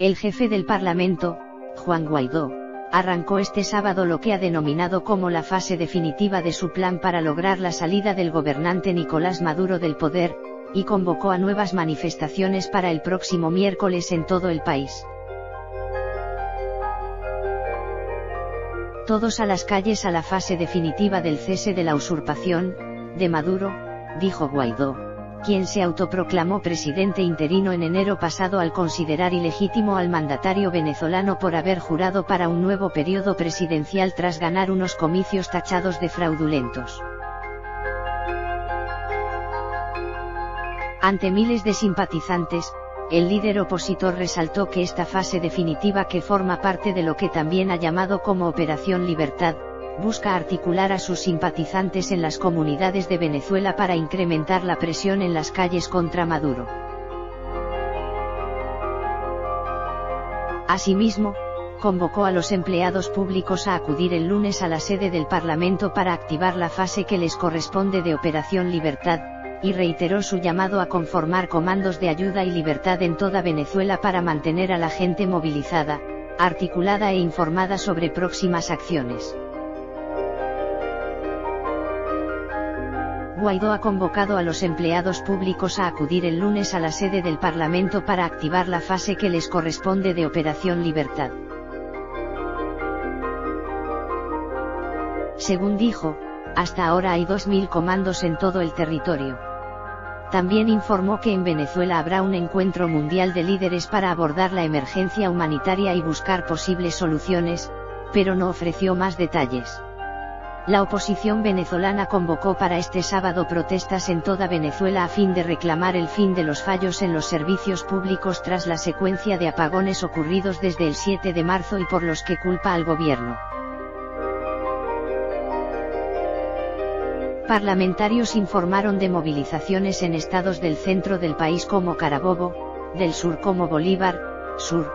El jefe del Parlamento, Juan Guaidó, arrancó este sábado lo que ha denominado como la fase definitiva de su plan para lograr la salida del gobernante Nicolás Maduro del poder, y convocó a nuevas manifestaciones para el próximo miércoles en todo el país. Todos a las calles a la fase definitiva del cese de la usurpación de Maduro, dijo Guaidó, quien se autoproclamó presidente interino en enero pasado al considerar ilegítimo al mandatario venezolano por haber jurado para un nuevo periodo presidencial tras ganar unos comicios tachados de fraudulentos. Ante miles de simpatizantes, el líder opositor resaltó que esta fase definitiva, que forma parte de lo que también ha llamado como Operación Libertad, busca articular a sus simpatizantes en las comunidades de Venezuela para incrementar la presión en las calles contra Maduro. Asimismo, convocó a los empleados públicos a acudir el lunes a la sede del Parlamento para activar la fase que les corresponde de Operación Libertad, y reiteró su llamado a conformar comandos de ayuda y libertad en toda Venezuela para mantener a la gente movilizada, articulada e informada sobre próximas acciones. Guaidó ha convocado a los empleados públicos a acudir el lunes a la sede del Parlamento para activar la fase que les corresponde de Operación Libertad. Según dijo, hasta ahora hay 2.000 comandos en todo el territorio. También informó que en Venezuela habrá un encuentro mundial de líderes para abordar la emergencia humanitaria y buscar posibles soluciones, pero no ofreció más detalles. La oposición venezolana convocó para este sábado protestas en toda Venezuela a fin de reclamar el fin de los fallos en los servicios públicos tras la secuencia de apagones ocurridos desde el 7 de marzo y por los que culpa al gobierno. Parlamentarios informaron de movilizaciones en estados del centro del país como Carabobo, del sur como Bolívar, sur,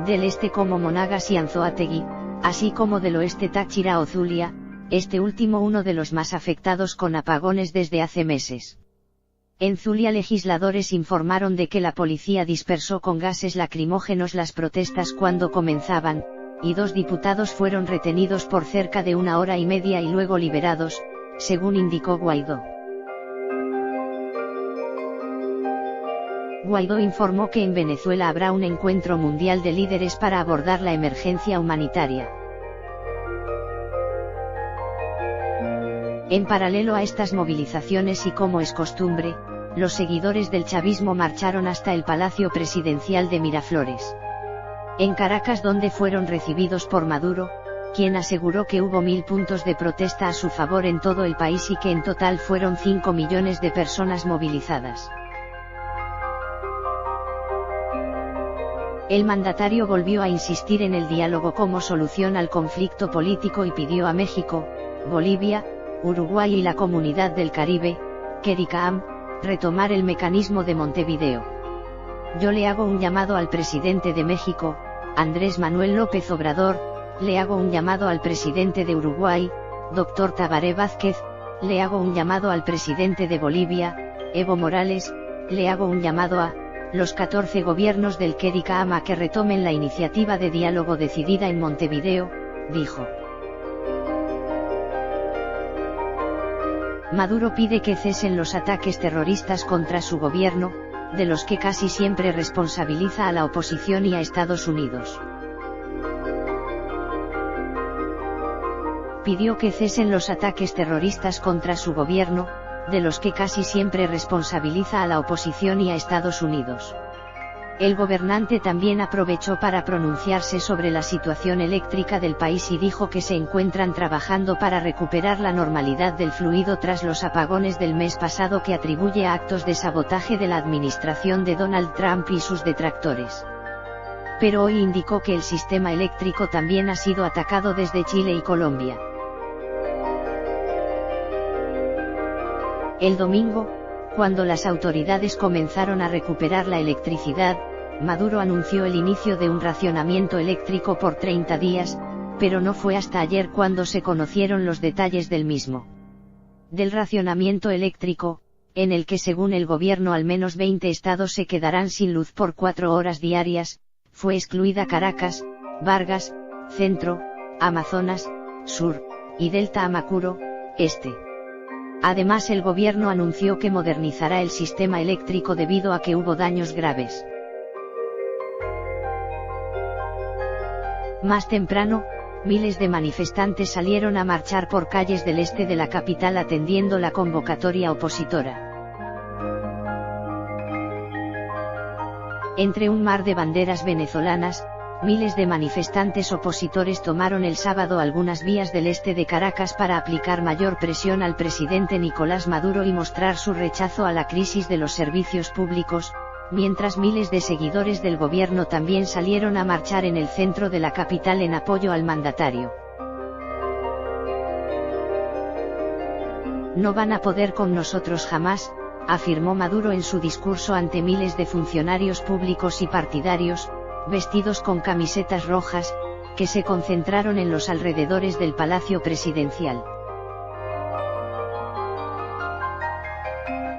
del este como Monagas y Anzoátegui, así como del oeste Táchira o Zulia, este último uno de los más afectados con apagones desde hace meses. En Zulia legisladores informaron de que la policía dispersó con gases lacrimógenos las protestas cuando comenzaban, y 2 diputados fueron retenidos por cerca de 1 hora y media y luego liberados, según indicó Guaidó. Guaidó informó que en Venezuela habrá un encuentro mundial de líderes para abordar la emergencia humanitaria. En paralelo a estas movilizaciones y como es costumbre, los seguidores del chavismo marcharon hasta el Palacio Presidencial de Miraflores. En Caracas, donde fueron recibidos por Maduro, quien aseguró que hubo 1.000 puntos de protesta a su favor en todo el país y que en total fueron 5 millones de personas movilizadas. El mandatario volvió a insistir en el diálogo como solución al conflicto político y pidió a México, Bolivia, Uruguay y la Comunidad del Caribe, CARICOM, retomar el mecanismo de Montevideo. Yo le hago un llamado al presidente de México, Andrés Manuel López Obrador, le hago un llamado al presidente de Uruguay, Dr. Tabaré Vázquez, le hago un llamado al presidente de Bolivia, Evo Morales, le hago un llamado a los 14 gobiernos del CARICOM a que retomen la iniciativa de diálogo decidida en Montevideo, dijo. Maduro pide que cesen los ataques terroristas contra su gobierno, de los que casi siempre responsabiliza a la oposición y a Estados Unidos. Pidió que cesen los ataques terroristas contra su gobierno, de los que casi siempre responsabiliza a la oposición y a Estados Unidos. El gobernante también aprovechó para pronunciarse sobre la situación eléctrica del país y dijo que se encuentran trabajando para recuperar la normalidad del fluido tras los apagones del mes pasado, que atribuye a actos de sabotaje de la administración de Donald Trump y sus detractores. Pero hoy indicó que el sistema eléctrico también ha sido atacado desde Chile y Colombia. El domingo, cuando las autoridades comenzaron a recuperar la electricidad, Maduro anunció el inicio de un racionamiento eléctrico por 30 días, pero no fue hasta ayer cuando se conocieron los detalles del mismo. Del racionamiento eléctrico, en el que según el gobierno al menos 20 estados se quedarán sin luz por 4 horas diarias, fue excluida Caracas, Vargas, Centro, Amazonas, Sur, y Delta Amacuro, Este. Además, el gobierno anunció que modernizará el sistema eléctrico debido a que hubo daños graves. Más temprano, miles de manifestantes salieron a marchar por calles del este de la capital atendiendo la convocatoria opositora. Entre un mar de banderas venezolanas, miles de manifestantes opositores tomaron el sábado algunas vías del este de Caracas para aplicar mayor presión al presidente Nicolás Maduro y mostrar su rechazo a la crisis de los servicios públicos, mientras miles de seguidores del gobierno también salieron a marchar en el centro de la capital en apoyo al mandatario. No van a poder con nosotros jamás, afirmó Maduro en su discurso ante miles de funcionarios públicos y partidarios, vestidos con camisetas rojas, que se concentraron en los alrededores del Palacio Presidencial.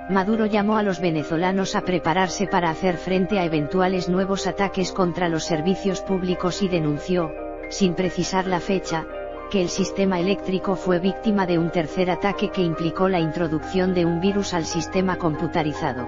Maduro llamó a los venezolanos a prepararse para hacer frente a eventuales nuevos ataques contra los servicios públicos y denunció, sin precisar la fecha, que el sistema eléctrico fue víctima de un tercer ataque que implicó la introducción de un virus al sistema computarizado.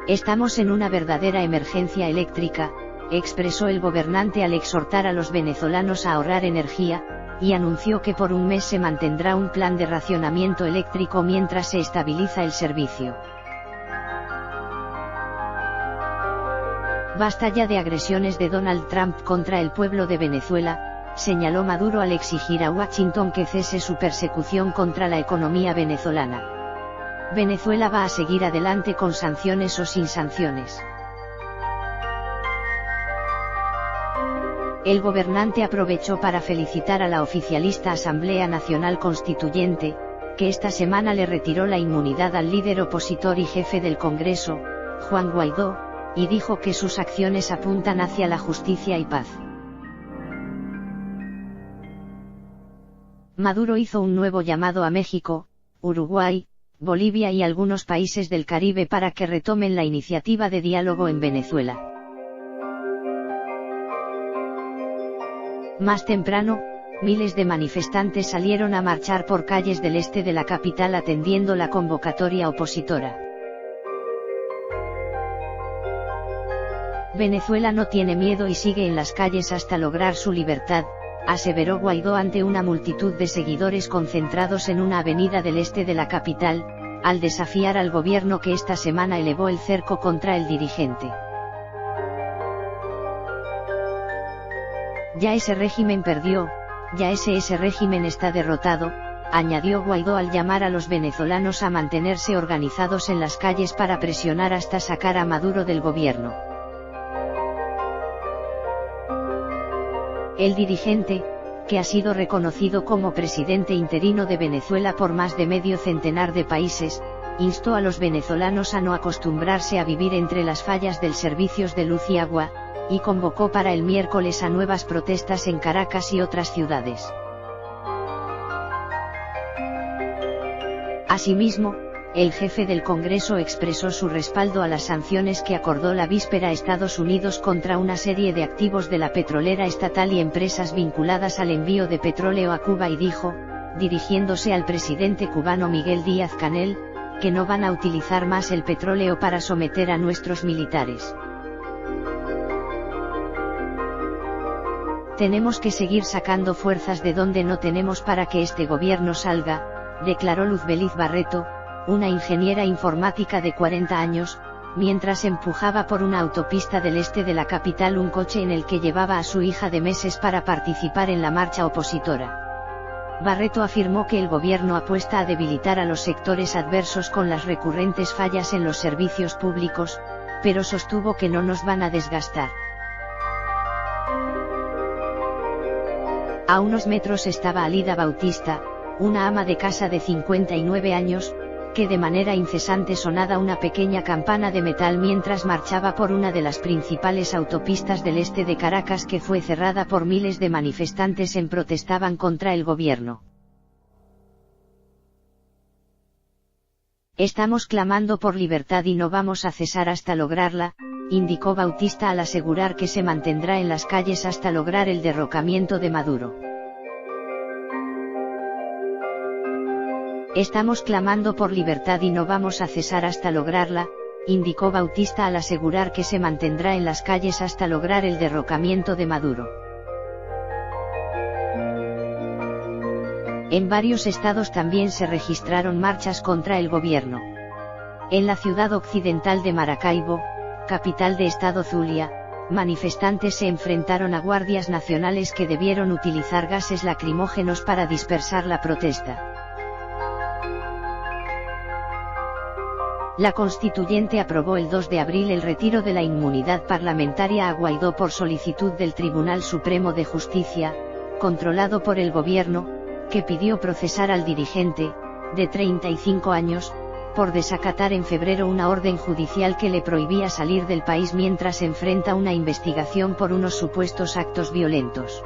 Estamos en una verdadera emergencia eléctrica, expresó el gobernante al exhortar a los venezolanos a ahorrar energía, y anunció que por un mes se mantendrá un plan de racionamiento eléctrico mientras se estabiliza el servicio. Basta ya de agresiones de Donald Trump contra el pueblo de Venezuela, señaló Maduro al exigir a Washington que cese su persecución contra la economía venezolana. Venezuela va a seguir adelante con sanciones o sin sanciones. El gobernante aprovechó para felicitar a la oficialista Asamblea Nacional Constituyente, que esta semana le retiró la inmunidad al líder opositor y jefe del Congreso, Juan Guaidó, y dijo que sus acciones apuntan hacia la justicia y paz. Maduro hizo un nuevo llamado a México, Uruguay, Bolivia y algunos países del Caribe para que retomen la iniciativa de diálogo en Venezuela. Más temprano, miles de manifestantes salieron a marchar por calles del este de la capital atendiendo la convocatoria opositora. Venezuela no tiene miedo y sigue en las calles hasta lograr su libertad, aseveró Guaidó ante una multitud de seguidores concentrados en una avenida del este de la capital, al desafiar al gobierno que esta semana elevó el cerco contra el dirigente. Ya ese régimen perdió, ya ese régimen está derrotado, añadió Guaidó al llamar a los venezolanos a mantenerse organizados en las calles para presionar hasta sacar a Maduro del gobierno. El dirigente, que ha sido reconocido como presidente interino de Venezuela por más de medio centenar de países, instó a los venezolanos a no acostumbrarse a vivir entre las fallas del servicios de luz y agua, y convocó para el miércoles a nuevas protestas en Caracas y otras ciudades. Asimismo, el jefe del Congreso expresó su respaldo a las sanciones que acordó la víspera Estados Unidos contra una serie de activos de la petrolera estatal y empresas vinculadas al envío de petróleo a Cuba y dijo, dirigiéndose al presidente cubano Miguel Díaz-Canel, que no van a utilizar más el petróleo para someter a nuestros militares. Tenemos que seguir sacando fuerzas de donde no tenemos para que este gobierno salga, declaró Luzbeliz Barreto, una ingeniera informática de 40 años, mientras empujaba por una autopista del este de la capital un coche en el que llevaba a su hija de meses para participar en la marcha opositora. Barreto afirmó que el gobierno apuesta a debilitar a los sectores adversos con las recurrentes fallas en los servicios públicos, pero sostuvo que no nos van a desgastar. A unos metros estaba Alida Bautista, una ama de casa de 59 años, que de manera incesante sonaba una pequeña campana de metal mientras marchaba por una de las principales autopistas del este de Caracas que fue cerrada por miles de manifestantes en protestaban contra el gobierno. Estamos clamando por libertad y no vamos a cesar hasta lograrla, indicó Bautista al asegurar que se mantendrá en las calles hasta lograr el derrocamiento de Maduro. Estamos clamando por libertad y no vamos a cesar hasta lograrla, indicó Bautista al asegurar que se mantendrá en las calles hasta lograr el derrocamiento de Maduro. En varios estados también se registraron marchas contra el gobierno. En la ciudad occidental de Maracaibo, capital de estado Zulia, manifestantes se enfrentaron a guardias nacionales que debieron utilizar gases lacrimógenos para dispersar la protesta. La Constituyente aprobó el 2 de abril el retiro de la inmunidad parlamentaria a Guaidó por solicitud del Tribunal Supremo de Justicia, controlado por el gobierno, que pidió procesar al dirigente, de 35 años, por desacatar en febrero una orden judicial que le prohibía salir del país mientras enfrenta una investigación por unos supuestos actos violentos.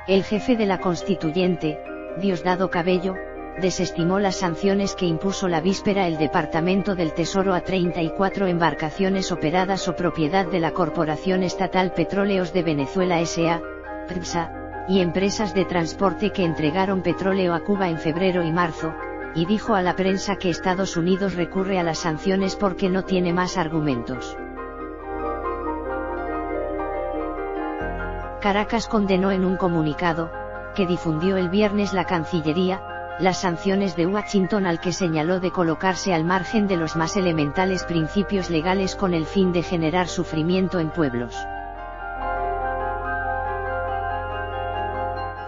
El jefe de la Constituyente, Diosdado Cabello, desestimó las sanciones que impuso la víspera el Departamento del Tesoro a 34 embarcaciones operadas o propiedad de la Corporación Estatal Petróleos de Venezuela S.A., PDVSA, y empresas de transporte que entregaron petróleo a Cuba en febrero y marzo, y dijo a la prensa que Estados Unidos recurre a las sanciones porque no tiene más argumentos. Caracas condenó en un comunicado, que difundió el viernes la Cancillería, las sanciones de Washington al que señaló de colocarse al margen de los más elementales principios legales con el fin de generar sufrimiento en pueblos.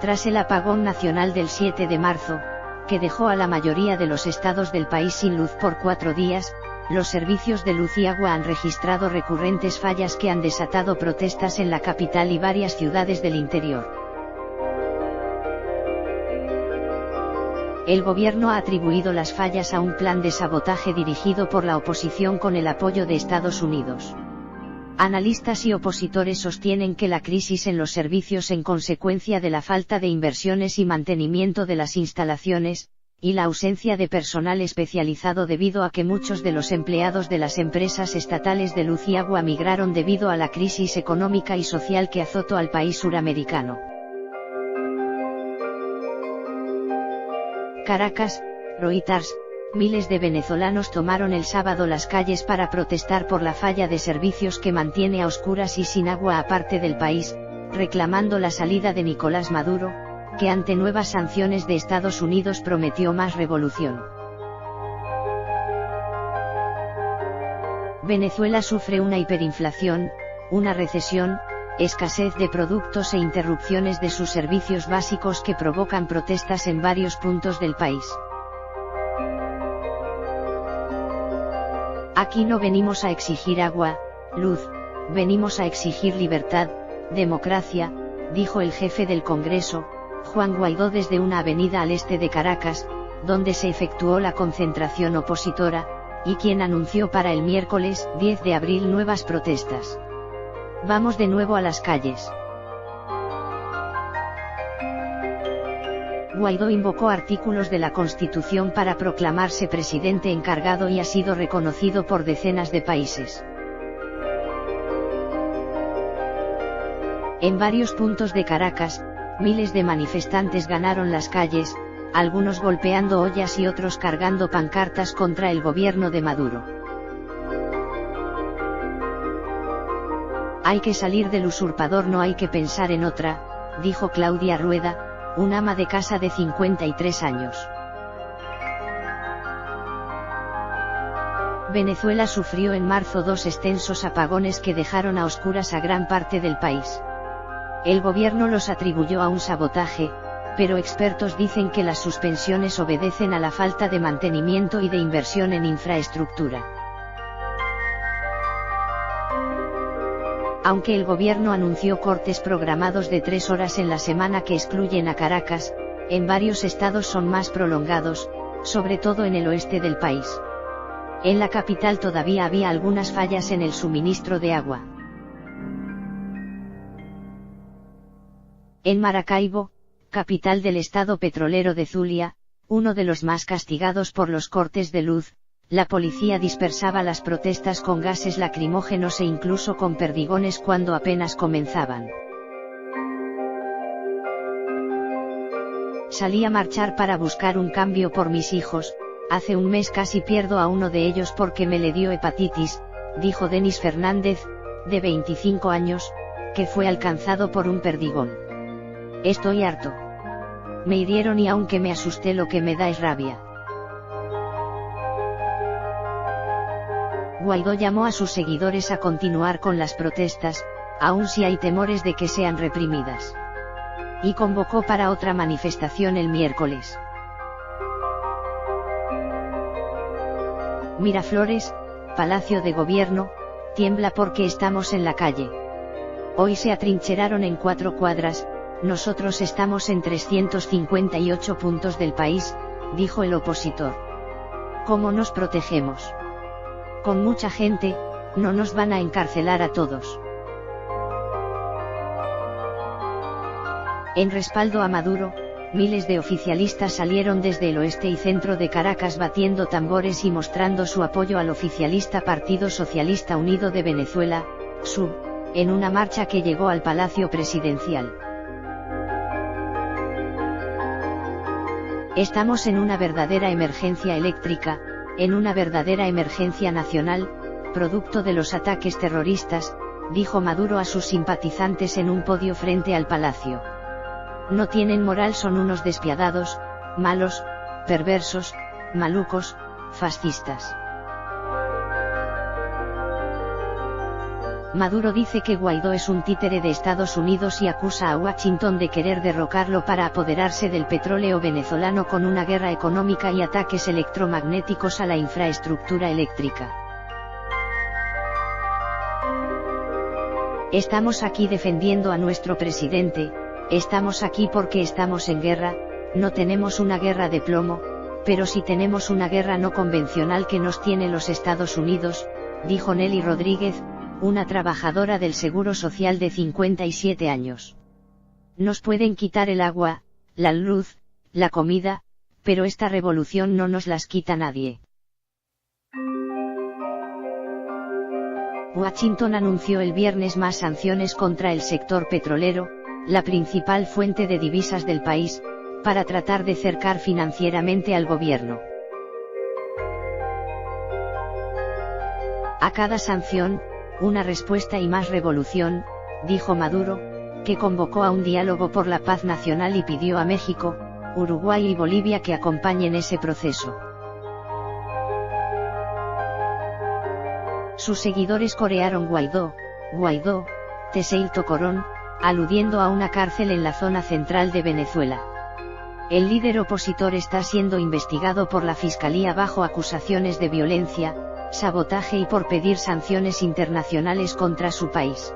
Tras el apagón nacional del 7 de marzo, que dejó a la mayoría de los estados del país sin luz por 4 días, los servicios de luz y agua han registrado recurrentes fallas que han desatado protestas en la capital y varias ciudades del interior. El gobierno ha atribuido las fallas a un plan de sabotaje dirigido por la oposición con el apoyo de Estados Unidos. Analistas y opositores sostienen que la crisis en los servicios en consecuencia de la falta de inversiones y mantenimiento de las instalaciones, y la ausencia de personal especializado debido a que muchos de los empleados de las empresas estatales de luz y agua migraron debido a la crisis económica y social que azotó al país suramericano. Caracas, Reuters. Miles de venezolanos tomaron el sábado las calles para protestar por la falla de servicios que mantiene a oscuras y sin agua a parte del país, reclamando la salida de Nicolás Maduro, que ante nuevas sanciones de Estados Unidos prometió más revolución. Venezuela sufre una hiperinflación, una recesión, escasez de productos e interrupciones de sus servicios básicos que provocan protestas en varios puntos del país. Aquí no venimos a exigir agua, luz, venimos a exigir libertad, democracia, dijo el jefe del Congreso, Juan Guaidó desde una avenida al este de Caracas, donde se efectuó la concentración opositora, y quien anunció para el miércoles 10 de abril nuevas protestas. Vamos de nuevo a las calles. Guaidó invocó artículos de la Constitución para proclamarse presidente encargado y ha sido reconocido por decenas de países. En varios puntos de Caracas, miles de manifestantes ganaron las calles, algunos golpeando ollas y otros cargando pancartas contra el gobierno de Maduro. Hay que salir del usurpador, no hay que pensar en otra, dijo Claudia Rueda, un ama de casa de 53 años. Venezuela sufrió en marzo 2 extensos apagones que dejaron a oscuras a gran parte del país. El gobierno los atribuyó a un sabotaje, pero expertos dicen que las suspensiones obedecen a la falta de mantenimiento y de inversión en infraestructura. Aunque el gobierno anunció cortes programados de 3 horas en la semana que excluyen a Caracas, en varios estados son más prolongados, sobre todo en el oeste del país. En la capital todavía había algunas fallas en el suministro de agua. En Maracaibo, capital del estado petrolero de Zulia, uno de los más castigados por los cortes de luz. La policía dispersaba las protestas con gases lacrimógenos e incluso con perdigones cuando apenas comenzaban. Salí a marchar para buscar un cambio por mis hijos. Hace un mes casi pierdo a uno de ellos porque me le dio hepatitis, dijo Denis Fernández, de 25 años, que fue alcanzado por un perdigón. Estoy harto. Me hirieron y aunque me asusté, lo que me da es rabia. Guaidó llamó a sus seguidores a continuar con las protestas, aun si hay temores de que sean reprimidas. Y convocó para otra manifestación el miércoles. Miraflores, Palacio de Gobierno, tiembla porque estamos en la calle. Hoy se atrincheraron en 4 cuadras, nosotros estamos en 358 puntos del país, dijo el opositor. ¿Cómo nos protegemos? Con mucha gente, no nos van a encarcelar a todos. En respaldo a Maduro, miles de oficialistas salieron desde el oeste y centro de Caracas batiendo tambores y mostrando su apoyo al oficialista Partido Socialista Unido de Venezuela, SUV, en una marcha que llegó al Palacio Presidencial. Estamos en una verdadera emergencia eléctrica, en una verdadera emergencia nacional, producto de los ataques terroristas, dijo Maduro a sus simpatizantes en un podio frente al palacio. No tienen moral, son unos despiadados, malos, perversos, malucos, fascistas. Maduro dice que Guaidó es un títere de Estados Unidos y acusa a Washington de querer derrocarlo para apoderarse del petróleo venezolano con una guerra económica y ataques electromagnéticos a la infraestructura eléctrica. Estamos aquí defendiendo a nuestro presidente, estamos aquí porque estamos en guerra, no tenemos una guerra de plomo, pero sí tenemos una guerra no convencional que nos tiene los Estados Unidos, dijo Nelly Rodríguez, una trabajadora del Seguro Social de 57 años. Nos pueden quitar el agua, la luz, la comida, pero esta revolución no nos las quita nadie. Washington anunció el viernes más sanciones contra el sector petrolero, la principal fuente de divisas del país, para tratar de cercar financieramente al gobierno. A cada sanción, una respuesta y más revolución, dijo Maduro, que convocó a un diálogo por la paz nacional y pidió a México, Uruguay y Bolivia que acompañen ese proceso. Sus seguidores corearon Guaidó, Guaidó, Teseil Tocorón, aludiendo a una cárcel en la zona central de Venezuela. El líder opositor está siendo investigado por la Fiscalía bajo acusaciones de violencia, sabotaje y por pedir sanciones internacionales contra su país.